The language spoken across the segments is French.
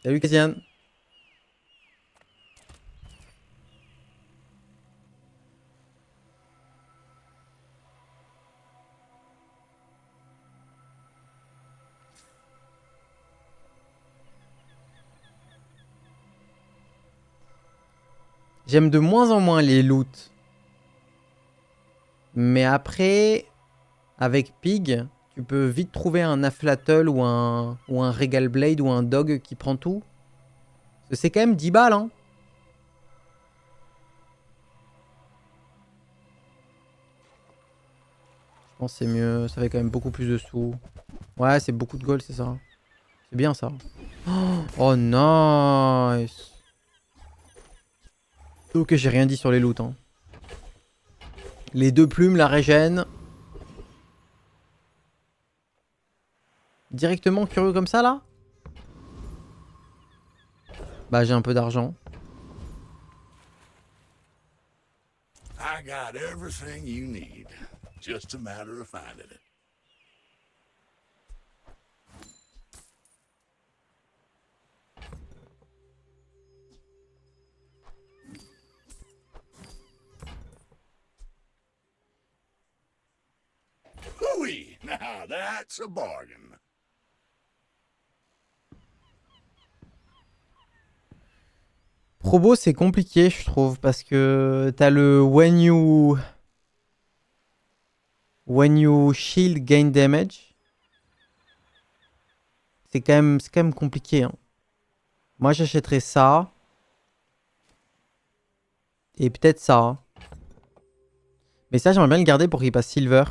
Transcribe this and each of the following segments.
Salut Christian. J'aime de moins en moins les loots. Mais après, avec Pig, tu peux vite trouver un Afflattle ou un Regal Blade ou un Dog qui prend tout. Parce que c'est quand même 10 balles, hein. Je pense que c'est mieux. Ça fait quand même beaucoup plus de sous. Ouais, c'est beaucoup de gold, c'est ça. C'est bien ça. Oh, nice. Ok, j'ai rien dit sur les loots. Hein. Les 2 plumes, la régène. Directement curieux comme ça, là? Bah, j'ai un peu d'argent. I got everything you need. Just a matter of finding it. Hooey! Now that's a bargain. Probo, c'est compliqué, je trouve, parce que t'as le when you shield gain damage. C'est quand même compliqué. Hein. Moi, j'achèterais ça. Et peut-être ça. Hein. Mais ça, j'aimerais bien le garder pour qu'il passe silver.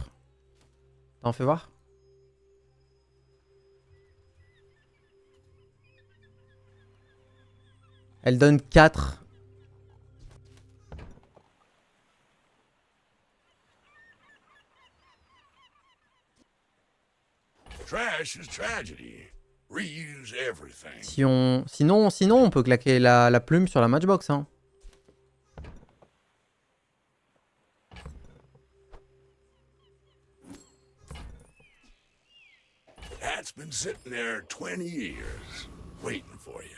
T'en fais voir. Elle donne 4. Trash is tragedy. Reuse everything. Sinon, on peut claquer la plume sur la matchbox. Hein. That's been sitting there 20 years, waiting for you.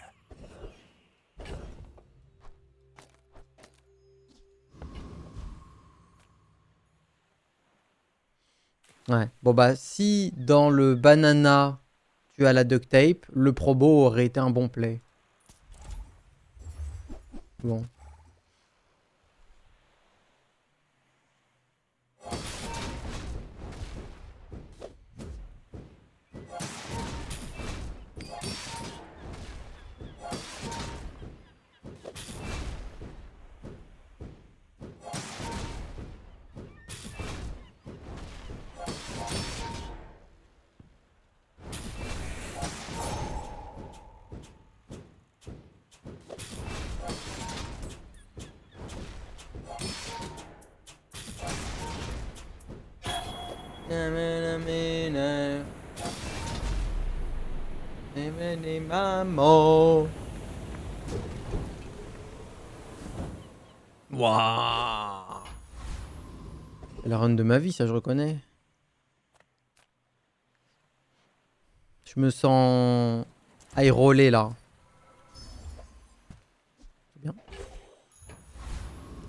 Ouais. Bon bah, si dans le banana, tu as la duct tape, le probo aurait été un bon play. Bon. Maman. Waouh. C'est la run de ma vie, ça je reconnais. Je me sens high roller là. C'est bien.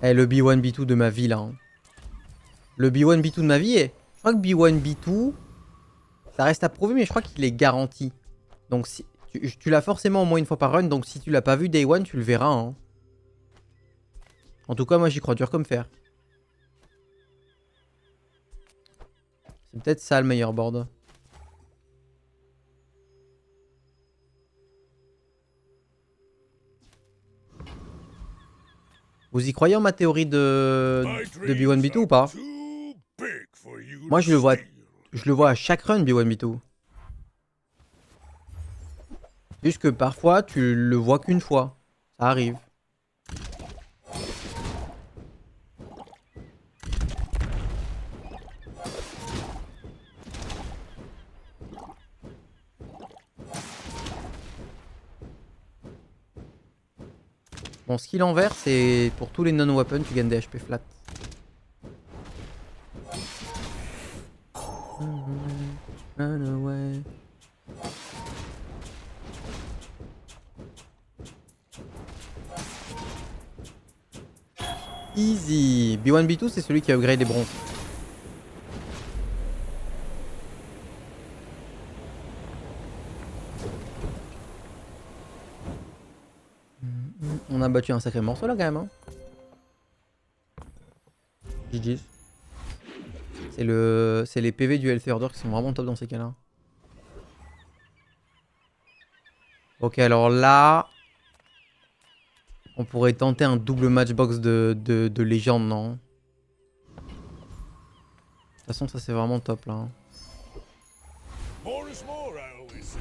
Eh, le B1 B2 de ma vie là. Hein. Le B1 B2 de ma vie est. Je crois que B1 B2, ça reste à prouver, mais je crois qu'il est garanti. Donc si tu l'as forcément au moins une fois par run, donc si tu l'as pas vu Day One, tu le verras. Hein. En tout cas, moi j'y crois dur comme fer. C'est peut-être ça le meilleur board. Vous y croyez en ma théorie de B1 B2 ou pas? Moi je le vois à chaque run B1 B2. Juste que parfois tu le vois qu'une fois. Ça arrive. Mon skill en vert, c'est pour tous les non-weapons, tu gagnes des HP flat. Run away. Easy. B1, B2, c'est celui qui a upgrade les bronzes. On a battu un sacré morceau là quand même. Hein. GG. C'est les PV du Healthy Order qui sont vraiment top dans ces cas-là. Ok, alors là... On pourrait tenter un double matchbox de légende, non? De toute façon, ça c'est vraiment top là. Hein. More is more, I always say.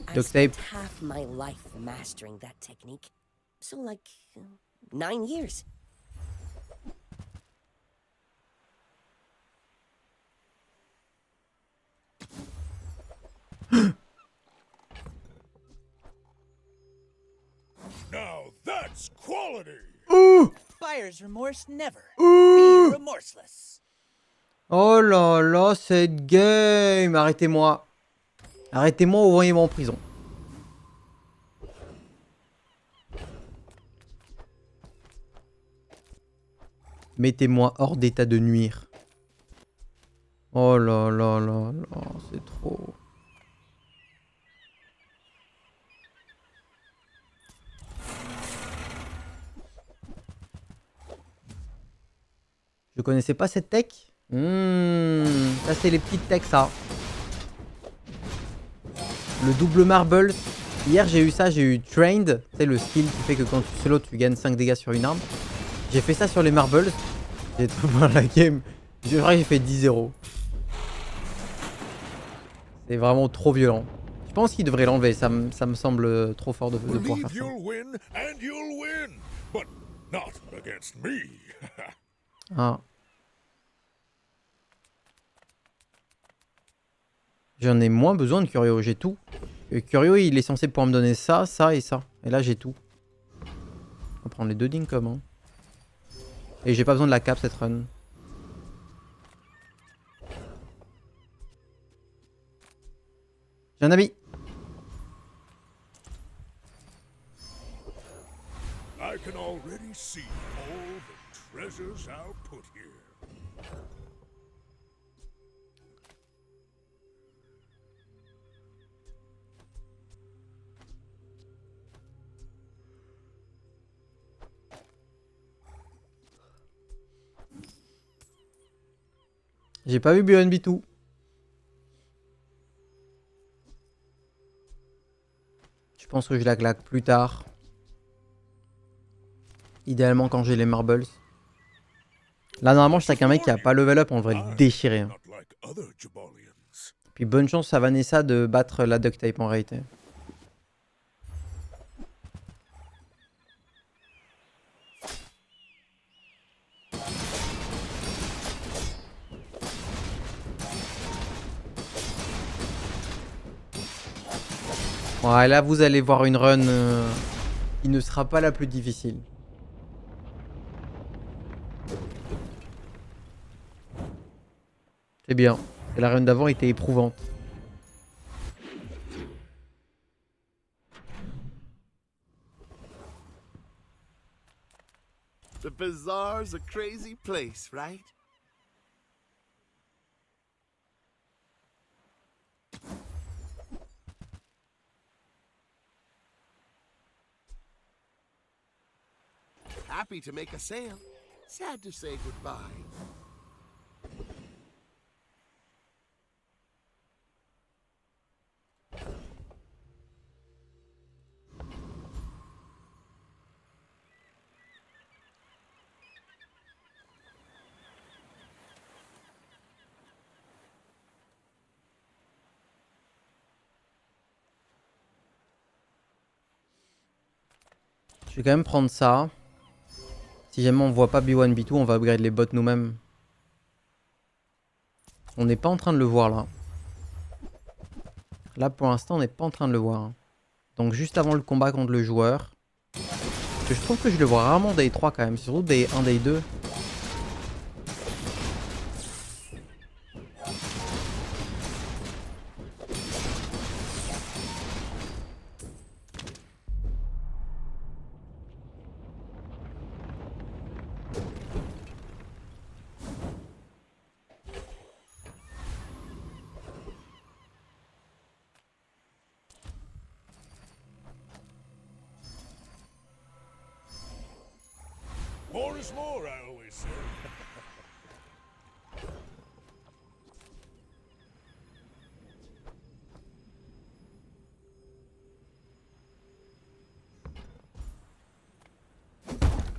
I Duct spent tape. half my life mastering that technique. So like 9 years. Now that's quality. Buyer's remorse never. Ouh. Be remorseless. Oh là là, cette game. Arrêtez-moi. Arrêtez-moi ou envoyez-moi en prison. Mettez-moi hors d'état de nuire. Oh là là là là, c'est trop. Je connaissais pas cette tech. Ça c'est les petites techs ça. Le double marble. Hier j'ai eu ça, j'ai eu trained. C'est le skill qui fait que quand tu solo tu gagnes 5 dégâts sur une arme. J'ai fait ça sur les marbles. J'ai trop voir la game. Je crois que j'ai fait 10-0. C'est vraiment trop violent. Je pense qu'il devrait l'enlever. Ça me semble trop fort de pouvoir faire Believe ça. you'll win, and you'll win, but not against me. Ah. J'en ai moins besoin de Curio, j'ai tout. Curio il est censé pouvoir me donner ça, ça et ça. Et là j'ai tout. On va prendre les deux d'income. Hein. Et j'ai pas besoin de la cap cette run. J'ai un ami. I can already see all the treasures I'll put here. J'ai pas vu B1B2. Je pense que je la claque plus tard. Idéalement quand j'ai les marbles. Là normalement je suis avec un mec qui a pas level up, on devrait le déchirer. Hein. Not like other Jabalians. Puis bonne chance à Vanessa de battre la duct tape en réalité. Ouais, là vous allez voir une run qui ne sera pas la plus difficile. C'est bien. Et la run d'avant était éprouvante. The bazaar's a crazy place, right? Happy to make a sale. Sad to say goodbye. Je vais quand même prendre ça. Si jamais on voit pas B1, B2, on va upgrade les bots nous-mêmes. On n'est pas en train de le voir là. Là pour l'instant on n'est pas en train de le voir. Donc juste avant le combat contre le joueur. Je trouve que je le vois rarement Day 3 quand même. Surtout Day 1, Day 2. More is more, I always say.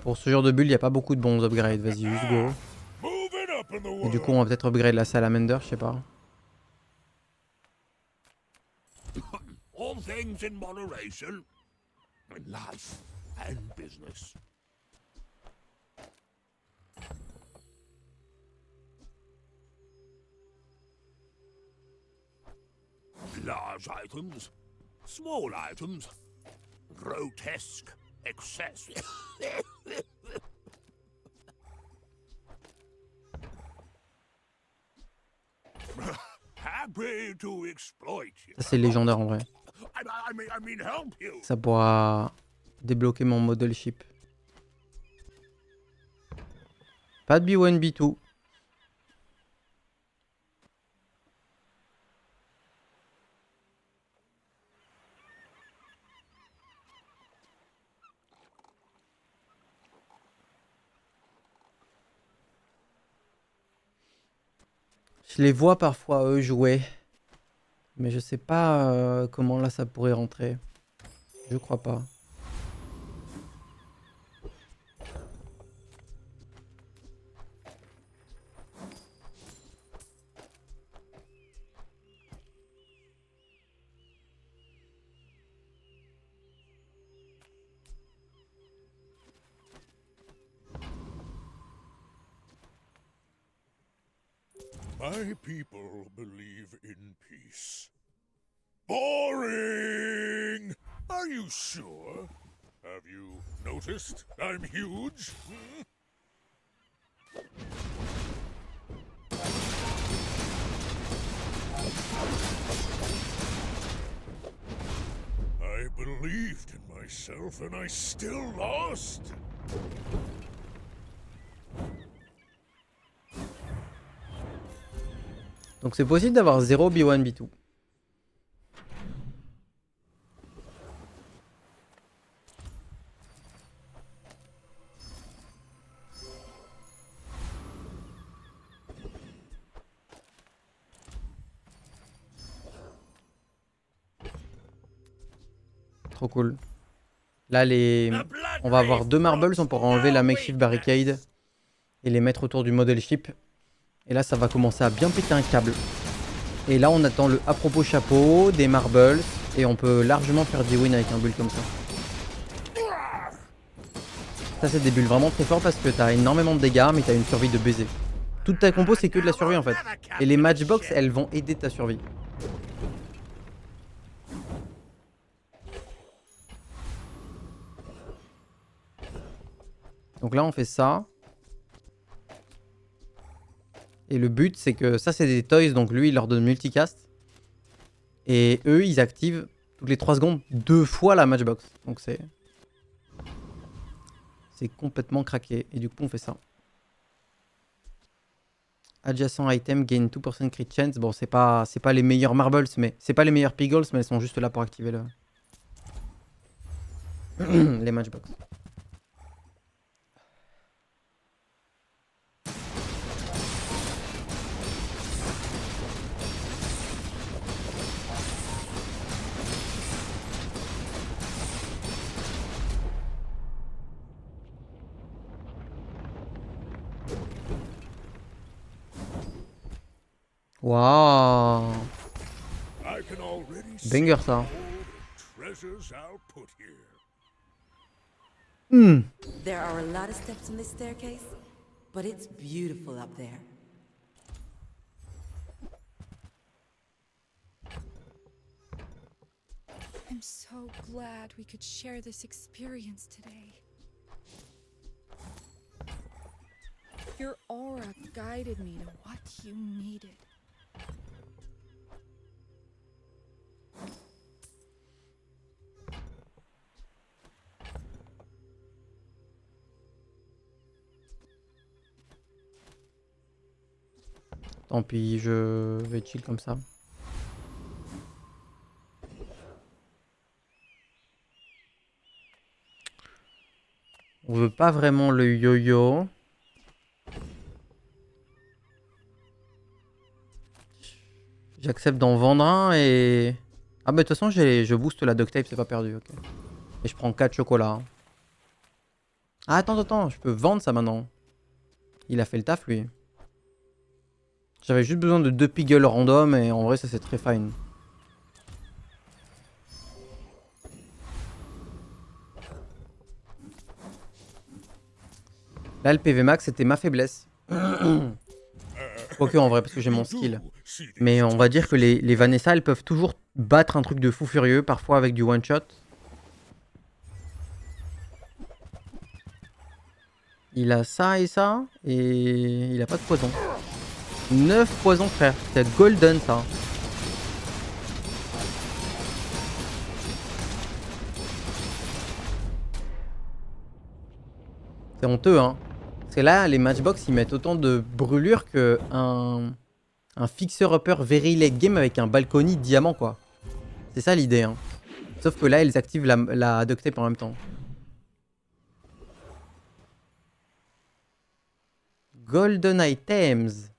Pour ce genre de build, il n'y a pas beaucoup de bons upgrades. Vas-y, juste go. Moving up in the Et world. du coup, on va peut-être upgrade la Salamander, je sais pas. All things in moderation. In life and business. Large items, small items, grotesque excess. Happy to exploit you. Ça, c'est légendaire en vrai. I mean, help you. Ça pourra débloquer mon model ship. Pas de B1, B2. Je les vois parfois eux jouer. Mais je sais pas comment là ça pourrait rentrer. Je crois pas. My people believe in peace. Boring! Are you sure? Have you noticed I'm huge? Hmm? I believed in myself and I still lost. Donc c'est possible d'avoir 0 B1, B2. Trop cool. Là, on va avoir 2 marbles, on pourra enlever la makeshift barricade et les mettre autour du model ship. Et là, ça va commencer à bien péter un câble. Et là, on attend le à propos chapeau, des marbles, et on peut largement faire des wins avec un build comme ça. Ça, c'est des builds vraiment très forts parce que t'as énormément de dégâts, mais t'as une survie de baiser. Toute ta compo, c'est que de la survie en fait. Et les matchbox, elles vont aider ta survie. Donc là, on fait ça. Et le but, c'est que ça, c'est des toys. Donc lui, il leur donne multicast. Et eux, ils activent toutes les 3 secondes 2 fois la matchbox. Donc c'est complètement craqué. Et du coup, on fait ça. Adjacent item gain 2% crit chance. Bon, c'est pas les meilleurs marbles, mais c'est pas les meilleurs piggles, mais elles sont juste là pour activer les matchbox. Waouh! I can already see Banger ça. all the treasures I'll put here. There are a lot of steps in this staircase, but it's beautiful up there. I'm so glad we could share this experience today. Your aura guided me to what you needed. Tant pis, je vais chill comme ça. On veut pas vraiment le yo-yo. J'accepte d'en vendre un et... Ah bah de toute façon je booste la duct tape, c'est pas perdu, ok. Et je prends 4 chocolats. Ah attends, je peux vendre ça maintenant. Il a fait le taf lui. J'avais juste besoin de 2 piggles random et en vrai ça c'est très fine. Là le PV max c'était ma faiblesse. Quoique en vrai parce que j'ai mon skill. Mais on va dire que les Vanessa elles peuvent toujours battre un truc de fou furieux, parfois avec du one shot. Il a ça et ça, et il a pas de poison. 9 poisons frère, c'est golden ça. C'est honteux hein. Parce que là, les matchbox ils mettent autant de brûlure que un fixer-upper very late game avec un balcony diamant quoi. C'est ça l'idée hein. Sauf que là, ils activent la duct tape en même temps. Golden items.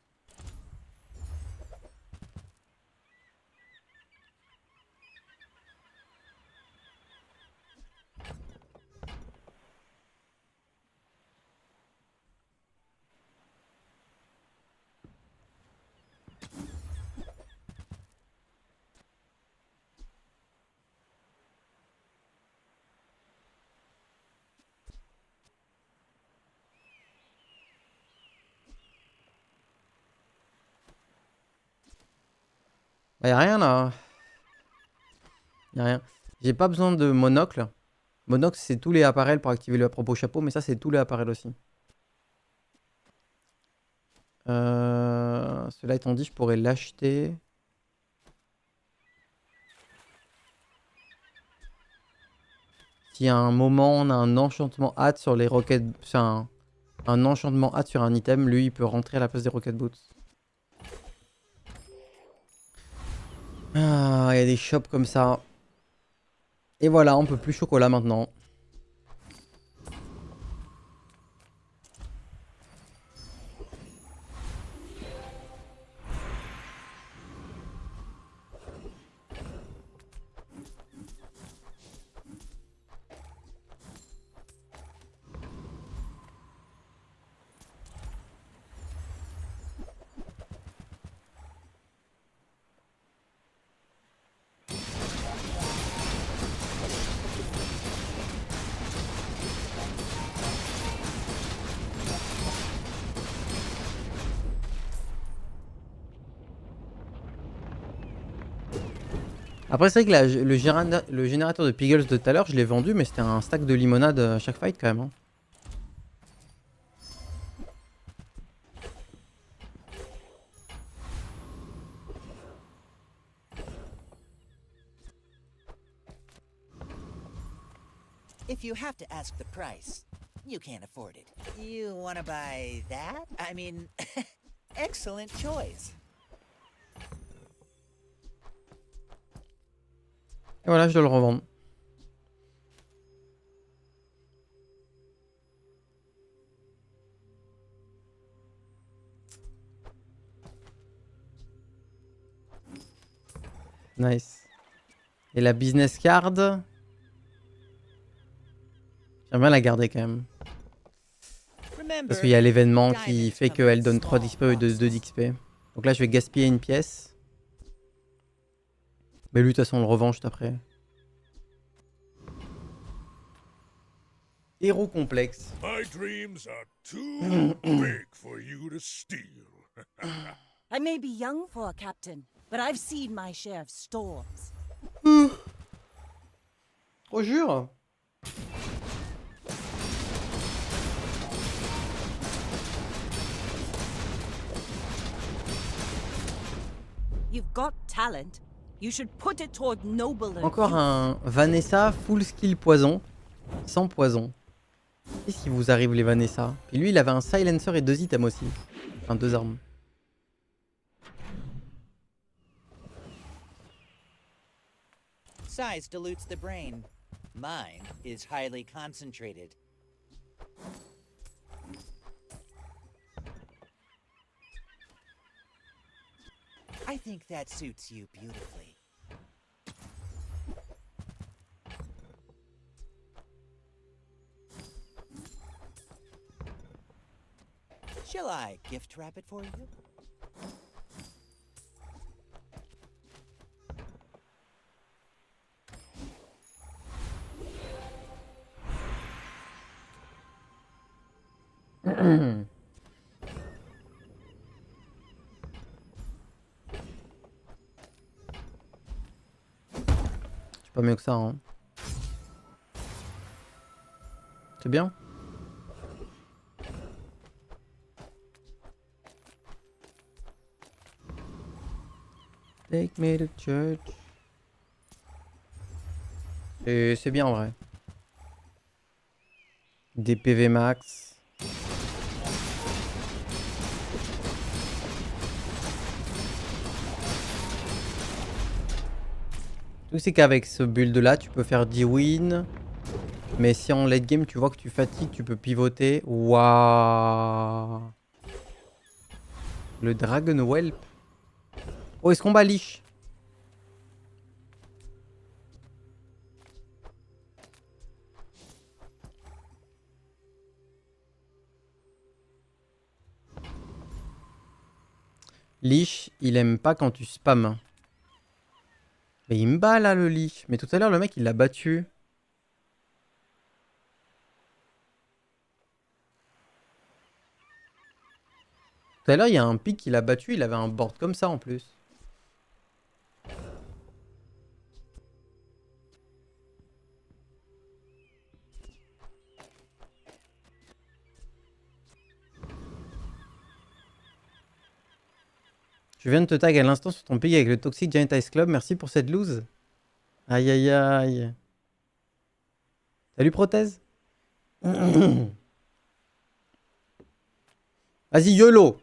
Bah, y'a rien là. Y'a rien. J'ai pas besoin de monocle. Monocle, c'est tous les appareils pour activer le propos chapeau, mais ça, c'est tous les appareils aussi. Cela étant dit, je pourrais l'acheter. Si à un moment, on a un enchantement hâte sur les roquettes... Enfin, un enchantement hâte sur un item, lui, il peut rentrer à la place des rocket boots. Ah, il y a des shops comme ça. Et voilà, on peut plus chocolat maintenant. Après, c'est vrai que le générateur de pickles de tout à l'heure, je l'ai vendu, mais c'était un stack de limonade à chaque fight quand même. Hein. If you have to ask the price, you can't afford it. You want to buy that? I mean, excellent choice. Et voilà, je dois le revendre. Nice. Et la business card. J'aimerais bien la garder quand même. Parce qu'il y a l'événement qui fait qu'elle donne 3 d'XP et 2 d'XP. Donc là, je vais gaspiller une pièce. Mais lui, de toute façon, on le revend juste après. Héros complexe. My dreams are too big for you to steal. I may be young for a captain, but I've seen my share of storms. Oh, jure. You've got talent. You should put it toward nobler Encore use. un Vanessa full skill poison. Sans poison. Qu'est-ce qui vous arrive les Vanessa? Et lui, il avait un silencer et 2 items aussi. Enfin, 2 armes. Size dilutes the brain. Mine is highly concentrated. I think that suits you beautifully. Shall I gift wrap it for you? C'est pas mieux que ça, hein. C'est bien. Take me to church. Et c'est bien en vrai. Des PV max. Tout c'est qu'avec ce build là, tu peux faire 10 wins. Mais si en late game tu vois que tu fatigues, tu peux pivoter. Waouh. Le Dragon Whelp. Oh, est-ce qu'on bat Lich? Lich, il aime pas quand tu spams. Mais il me bat là le Lich. Mais tout à l'heure le mec il l'a battu. Tout à l'heure il y a un pic qu'il a battu, il avait un board comme ça en plus. Je viens de te tag à l'instant sur ton pic avec le Toxic Giant Ice Club, merci pour cette loose. Aïe aïe aïe. Salut Prothèse. Vas-y YOLO.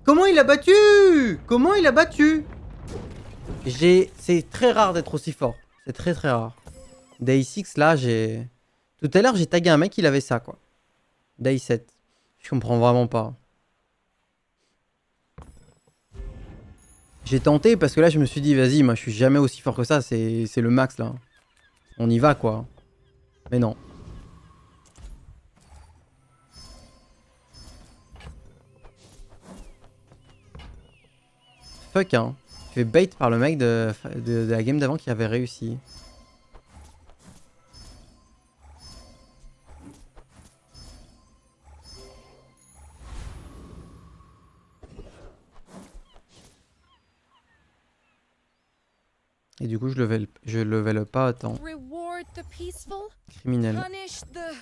Comment il a battu? Comment il a battu? C'est très rare d'être aussi fort. C'est très très rare. Day 6 là j'ai... Tout à l'heure j'ai tagué un mec, il avait ça quoi. Day 7. Je comprends vraiment pas. J'ai tenté parce que là je me suis dit vas-y, moi je suis jamais aussi fort que ça, c'est le max là. On y va quoi. Mais non. Fuck hein. Je fais bait par le mec de la game d'avant qui avait réussi. Et du coup je level pas à temps. Reward the peaceful, Criminel. punish the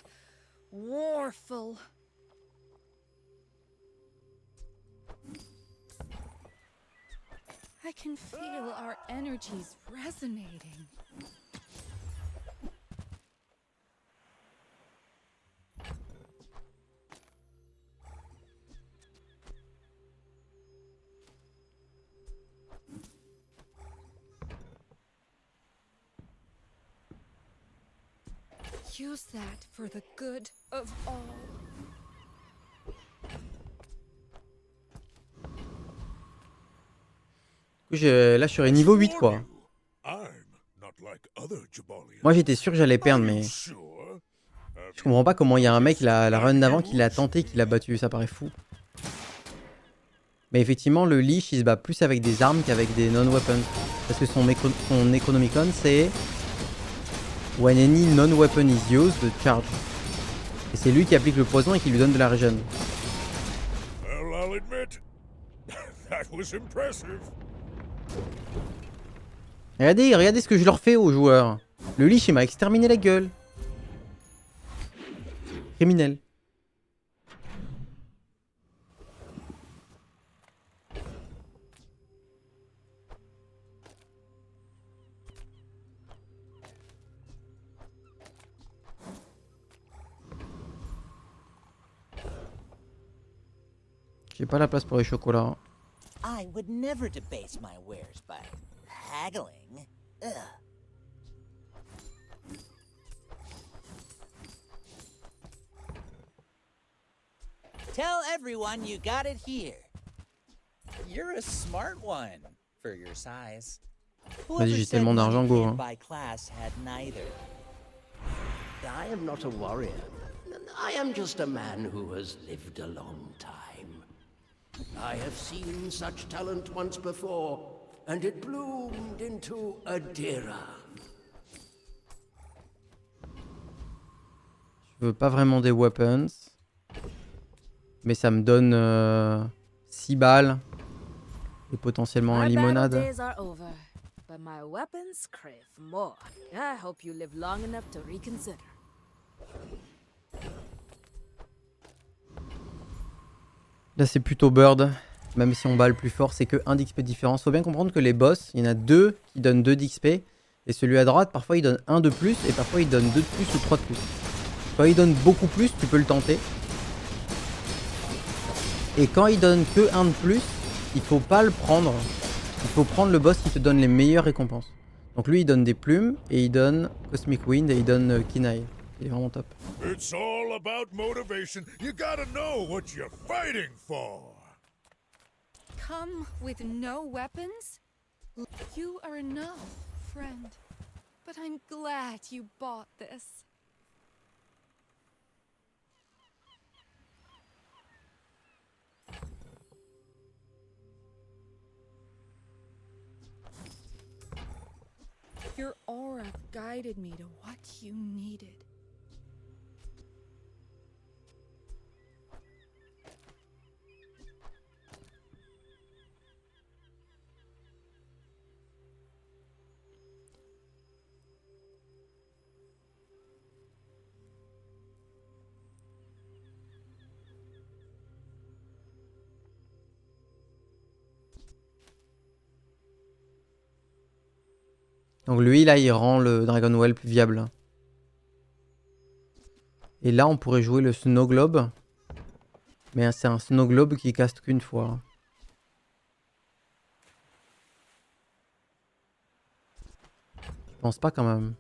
warful. I can feel our energies resonating. Use that for the good of all. Là je serai niveau 8 quoi. I'm not like other Jabalians. Moi j'étais sûr que j'allais perdre Are you mais sure? je comprends pas comment il y a un mec la run d'avant qui l'a tenté, qui l'a battu, ça paraît fou. Mais effectivement le Lich il se bat plus avec des armes qu'avec des non-weapons. Parce que son Necronomicon c'est when any non-weapon is used, charge. Et c'est lui qui applique le poison et qui lui donne de la régène. Well, I'll admit, that was impressive. Regardez ce que je leur fais aux joueurs. Le Lich il m'a exterminé la gueule. Criminel. J'ai pas la place pour les chocolats. I would never debase my wares by haggling. Ugh. Tell everyone you got it here. You're a smart one for your size. Vas-y, j'ai tellement d'argent, go. Hein. By class had neither. I am not a warrior. I am just a man who has lived a long time. I have seen such talent once before, and it bloomed into Adira. Je veux pas vraiment des weapons. Mais ça me donne 6 balles. Et potentiellement un My battle limonade. days are over, but my weapons crave more. I hope you live long enough to reconsider. Là c'est plutôt Bird. Même si on bat le plus fort, c'est que 1 d'XP de différence. Faut bien comprendre que les boss, il y en a 2 qui donnent 2 d'XP. Et celui à droite, parfois il donne 1 de plus. Et parfois il donne 2 de plus ou 3 de plus. Quand il donne beaucoup plus, tu peux le tenter. Et quand il donne que 1 de plus, il faut pas le prendre. Il faut prendre le boss qui te donne les meilleures récompenses. Donc lui il donne des plumes et il donne Cosmic Wind et il donne Kinai. Il est vraiment top. It's all about motivation. You gotta know what you're fighting for. Come with no weapons? You are enough, friend. But I'm glad you bought this. Your aura guided me to what you needed. Donc lui là il rend le Dragon Well plus viable. Et là on pourrait jouer le Snow Globe. Mais c'est un Snow Globe qui caste qu'une fois. Je pense pas quand même.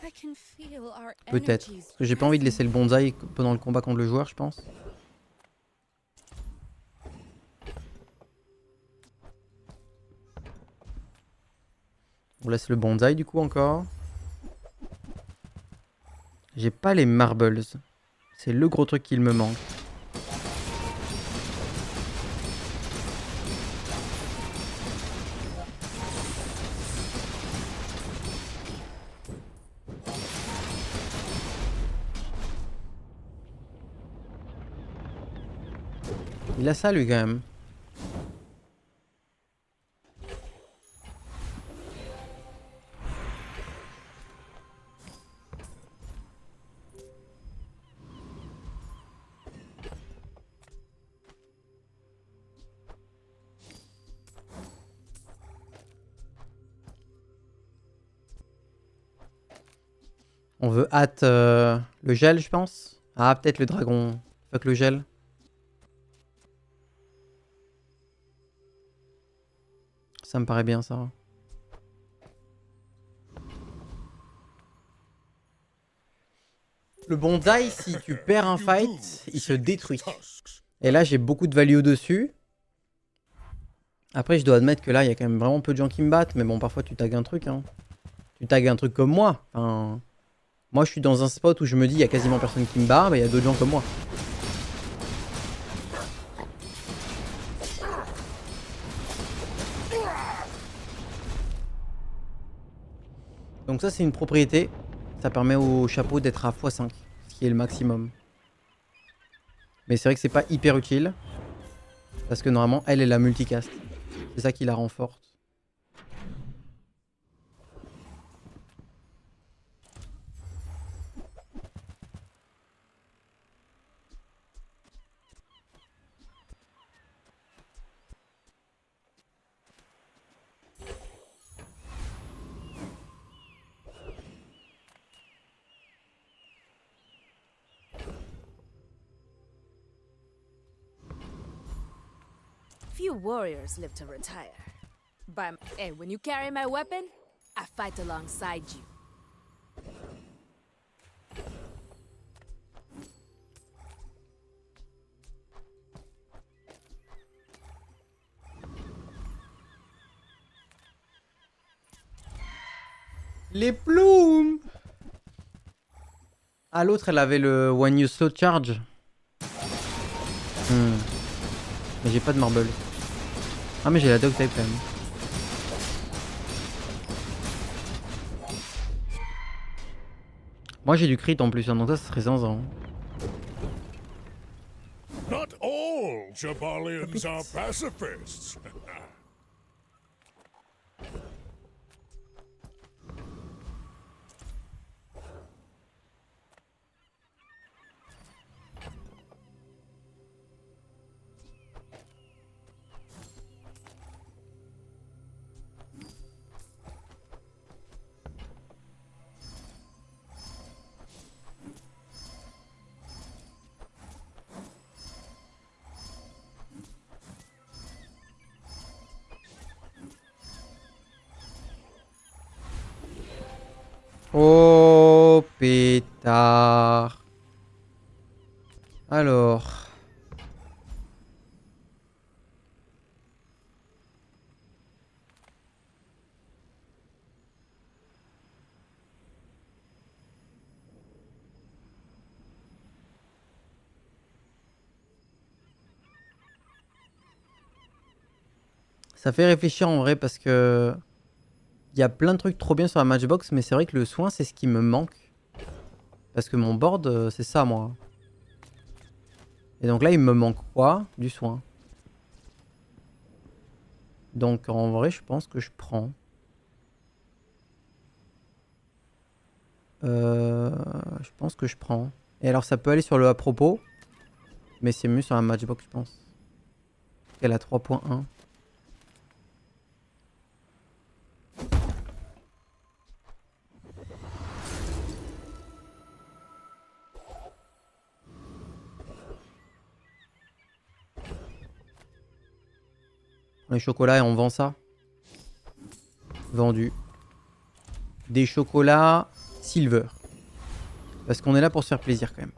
I can feel our Peut-être. energies Parce que j'ai pas envie de laisser le present. bonsaï pendant le combat contre le joueur, je pense. On laisse le bonsaï du coup encore. J'ai pas les marbles. C'est le gros truc qu'il me manque. Il a ça lui quand même. On veut hâte le gel, je pense. Ah, peut-être le dragon. Fuck le gel. Ça me paraît bien ça. Le bonsaï, si tu perds un fight, il se détruit. Et là, j'ai beaucoup de value dessus. Après, je dois admettre que là, il y a quand même vraiment peu de gens qui me battent. Mais bon, parfois, tu tags un truc. Hein. Tu tags un truc comme moi. Enfin, moi, je suis dans un spot où je me dis, il y a quasiment personne qui me bat. Mais il y a d'autres gens comme moi. Donc ça, c'est une propriété. Ça permet au chapeau d'être à x5. Ce qui est le maximum. Mais c'est vrai que c'est pas hyper utile. Parce que normalement, elle est la multicast. C'est ça qui la rend forte. Few warriors live to retire. But hey, when you carry my weapon, I fight alongside you. Les plumes. Ah, l'autre, elle avait le When You Slow Charge. Mais j'ai pas de marble. Ah, mais j'ai la dog type quand même. Moi j'ai du crit en plus, hein, donc ça serait 100 ans. Not all Jabalians are pacifists. Oh pétard. Alors. Ça fait réfléchir en vrai parce que il y a plein de trucs trop bien sur la matchbox, mais c'est vrai que le soin c'est ce qui me manque. Parce que mon board c'est ça moi. Et donc là il me manque quoi? Du soin. Donc en vrai je pense que je prends. Je pense que je prends. Et alors ça peut aller sur le à propos. Mais c'est mieux sur la matchbox je pense. Elle a 3.1. Les chocolats et on vend ça. Vendu. Des chocolats silver. Parce qu'on est là pour se faire plaisir quand même.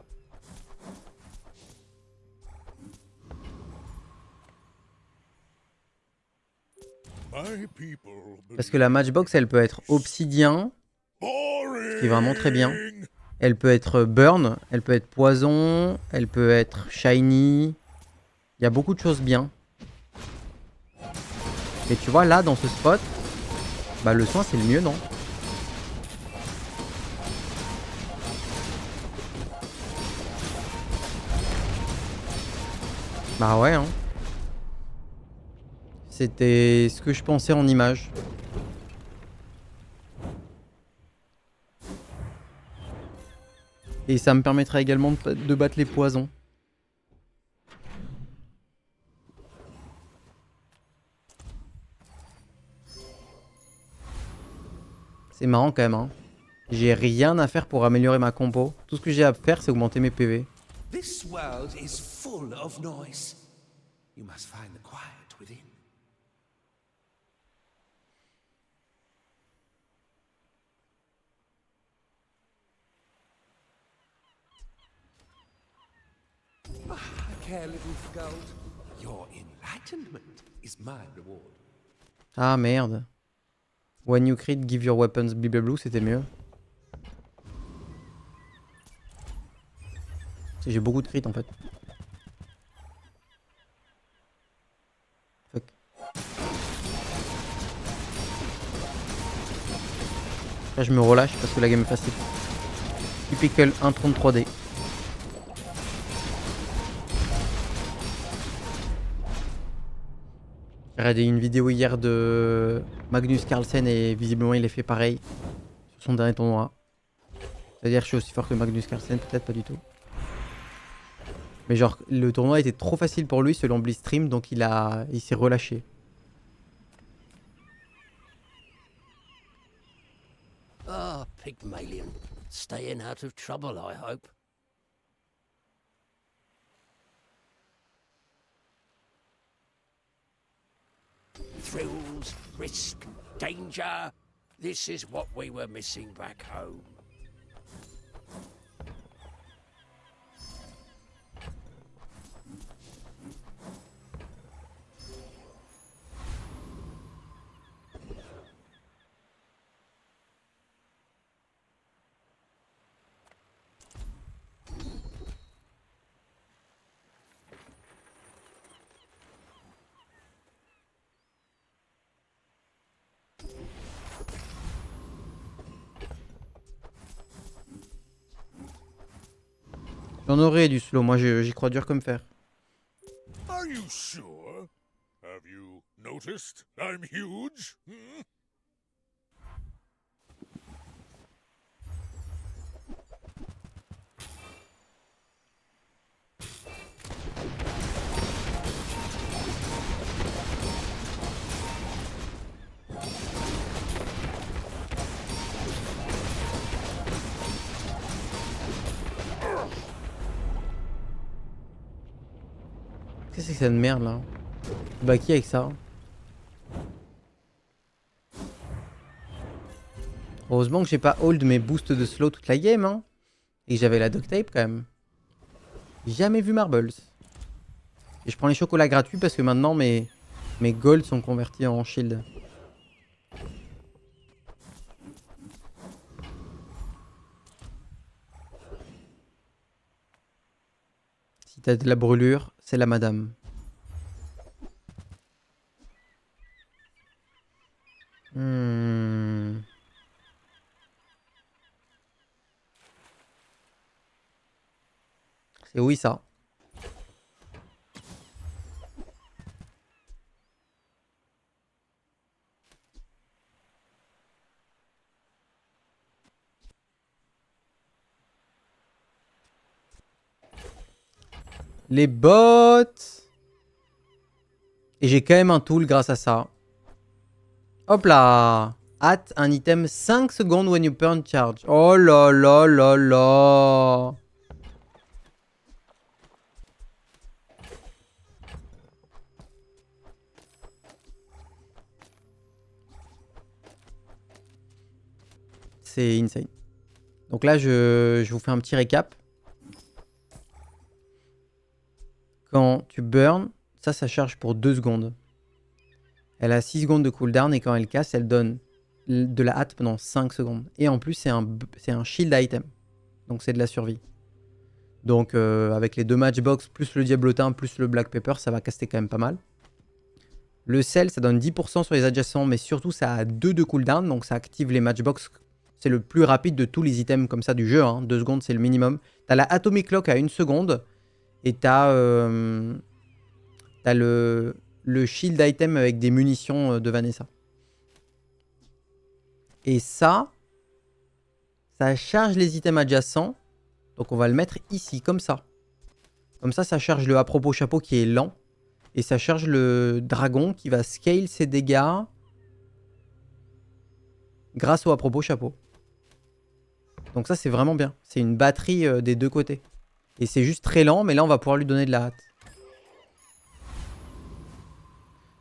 Parce que la matchbox elle peut être obsidien. Ce qui est vraiment très bien. Elle peut être burn. Elle peut être poison. Elle peut être shiny. Il y a beaucoup de choses bien. Et tu vois là dans ce spot. Bah le soin c'est le mieux non? Bah ouais hein. C'était ce que je pensais en image. Et ça me permettra également de battre les poisons. C'est marrant quand même hein. J'ai rien à faire pour améliorer ma compo. Tout ce que j'ai à faire c'est augmenter mes PV. This world is full of noise. You must find the quiet within. Care little for gold. Your enlightenment is my reward. Ah merde. When you crit, give your weapons blue, c'était mieux. J'ai beaucoup de crit en fait. Fuck. Là je me relâche parce que la game est facile. Typical 1.33D. J'ai regardé une vidéo hier de Magnus Carlsen et visiblement il est fait pareil sur son dernier tournoi. C'est-à-dire que je suis aussi fort que Magnus Carlsen, peut-être pas du tout. Mais genre le tournoi était trop facile pour lui selon Blitzstream donc il s'est relâché. Ah, Pygmalion. Staying out of trouble, I hope. Thrills, risk, danger. This is what we were missing back home. J'en aurais du slow, moi j'y crois dur comme fer. Are you sure? Have you noticed I'm huge? Hmm? Qu'est-ce que c'est que cette merde là? Bah qui avec ça? Heureusement que j'ai pas hold mes boosts de slow toute la game, hein. Et que j'avais la duct tape quand même. Jamais vu Marbles. Et je prends les chocolats gratuits parce que maintenant mes golds sont convertis en shield. Si t'as de la brûlure, c'est la madame. C'est oui ça. Les bots. Et j'ai quand même un tool grâce à ça. Hop là. At un item 5 secondes when you burn charge. Oh là là là là. C'est insane. Donc là, je vous fais un petit récap. Quand tu burn, ça charge pour 2 secondes. Elle a 6 secondes de cooldown et quand elle casse, elle donne de la hâte pendant 5 secondes. Et en plus, c'est un shield item. Donc c'est de la survie. Donc avec les 2 matchbox, plus le diablotin, plus le black pepper, ça va caster quand même pas mal. Le sel, ça donne 10% sur les adjacents, mais surtout ça a 2 de cooldown, donc ça active les matchbox. C'est le plus rapide de tous les items comme ça du jeu, hein. 2 secondes c'est le minimum. T'as la Atomic Lock à 1 seconde, et t'as le shield item avec des munitions de Vanessa. Et ça charge les items adjacents, donc on va le mettre ici, comme ça. Comme ça charge le à propos chapeau qui est lent. Et ça charge le dragon qui va scale ses dégâts grâce au à propos chapeau. Donc ça c'est vraiment bien. C'est une batterie des 2 côtés. Et c'est juste très lent, mais là on va pouvoir lui donner de la hâte.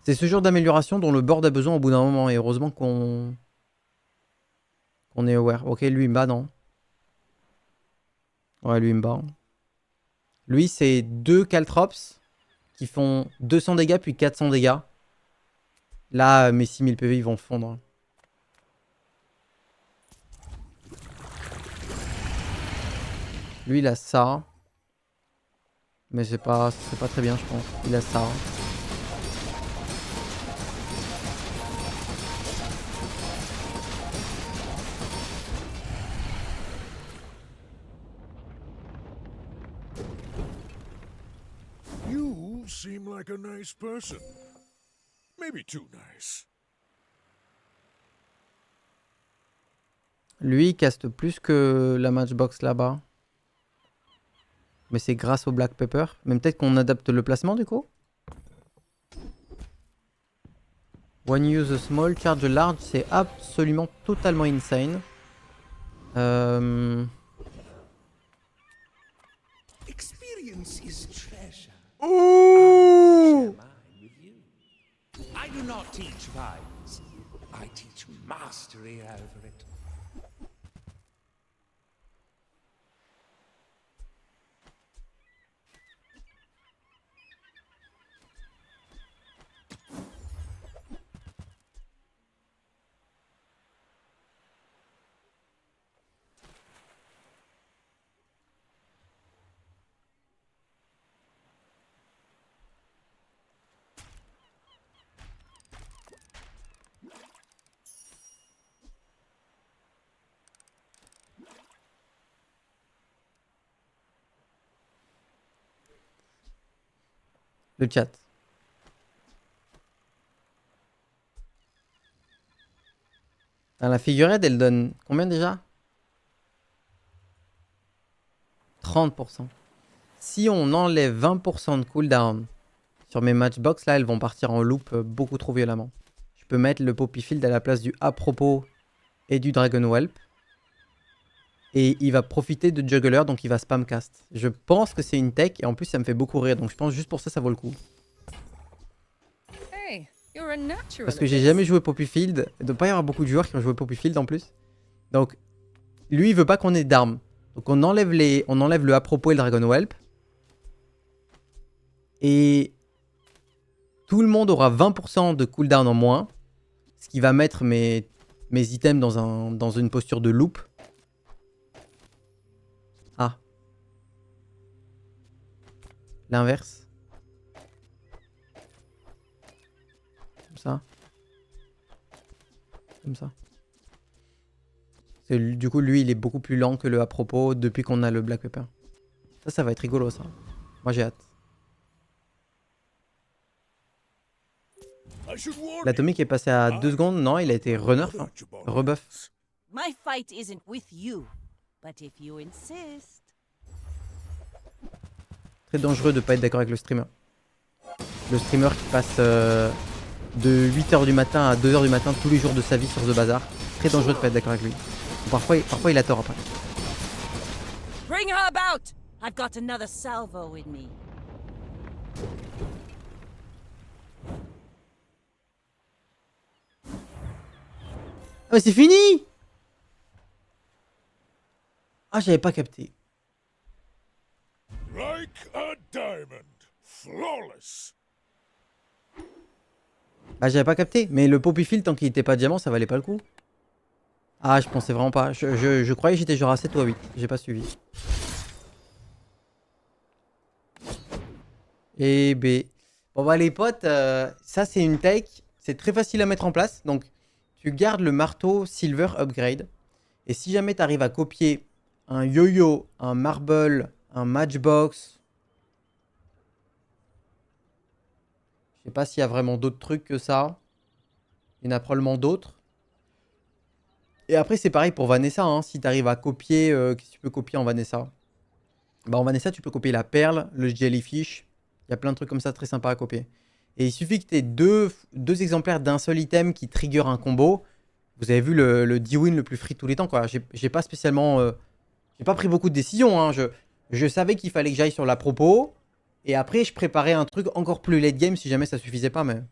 C'est ce genre d'amélioration dont le board a besoin au bout d'un moment. Et heureusement qu'on est aware. Ok, lui il me bat, non? Ouais, lui il me bat. Lui c'est 2 caltrops qui font 200 dégâts puis 400 dégâts. Là, mes 6000 PV ils vont fondre. Lui il a ça. Mais c'est pas très bien je pense. Il a ça. You seem like a nice person. Maybe too nice. Lui il caste plus que la matchbox là-bas. Mais c'est grâce au black pepper. Mais peut-être qu'on adapte le placement du coup. One use a small, charge a large, c'est absolument totalement insane. Experience is treasure. Ouh! I I do not teach violence. I teach mastery over it. Le chat. Ah, la figurette, elle donne combien déjà? 30%. Si on enlève 20% de cooldown sur mes matchbox, là, elles vont partir en loop beaucoup trop violemment. Je peux mettre le Poppy Field à la place du à propos et du Dragon Whelp. Et il va profiter de Juggler, donc il va spam cast. Je pense que c'est une tech, et en plus ça me fait beaucoup rire, donc je pense juste pour ça, ça vaut le coup. Hey, you're a natural. Parce que j'ai jamais joué Poppy Field, il ne doit pas y avoir beaucoup de joueurs qui ont joué Poppy Field en plus. Donc, lui il veut pas qu'on ait d'armes. Donc on enlève le à propos et le Dragon Whelp. Et tout le monde aura 20% de cooldown en moins. Ce qui va mettre mes items dans une posture de loop. Ah. L'inverse. Comme ça. Comme ça. Du coup, lui, il est beaucoup plus lent que le à propos depuis qu'on a le Black Pepper. Ça va être rigolo, ça. Moi, j'ai hâte. L'atomique est passé à 2 secondes. Non, il a été renerf. Hein. Rebuff. My fight isn't with you, but if you insist. Très dangereux de pas être d'accord avec le streamer. Le streamer qui passe de 8h du matin à 2h du matin tous les jours de sa vie sur The Bazaar. Très dangereux de pas être d'accord avec lui. Parfois il a tort après. Bring her about! I've got another salvo in me. Ah mais c'est fini! Ah j'avais pas capté. Like a diamond. Flawless. Bah j'avais pas capté. Mais le Poppy Field tant qu'il était pas diamant ça valait pas le coup. Ah je pensais vraiment pas. Je croyais que j'étais genre à 7 ou à 8. J'ai pas suivi. Et B. Bon bah les potes, ça c'est une tech. C'est très facile à mettre en place. Donc tu gardes le marteau Silver Upgrade. Et si jamais tu arrives à copier un yo-yo, un marble, un matchbox. Je sais pas s'il y a vraiment d'autres trucs que ça. Il y en a probablement d'autres. Et après c'est pareil pour Vanessa. Hein. Si tu arrives à copier, qu'est-ce que tu peux copier en Vanessa? Bah en Vanessa tu peux copier la perle, le jellyfish. Il y a plein de trucs comme ça très sympas à copier. Et il suffit que tu aies deux exemplaires d'un seul item qui trigger un combo. Vous avez vu le D-Win le plus free de tous les temps, quoi. J'ai pas spécialement... j'ai pas pris beaucoup de décisions, hein. Je savais qu'il fallait que j'aille sur la propos. Et après, je préparais un truc encore plus late game si jamais ça suffisait pas, mais...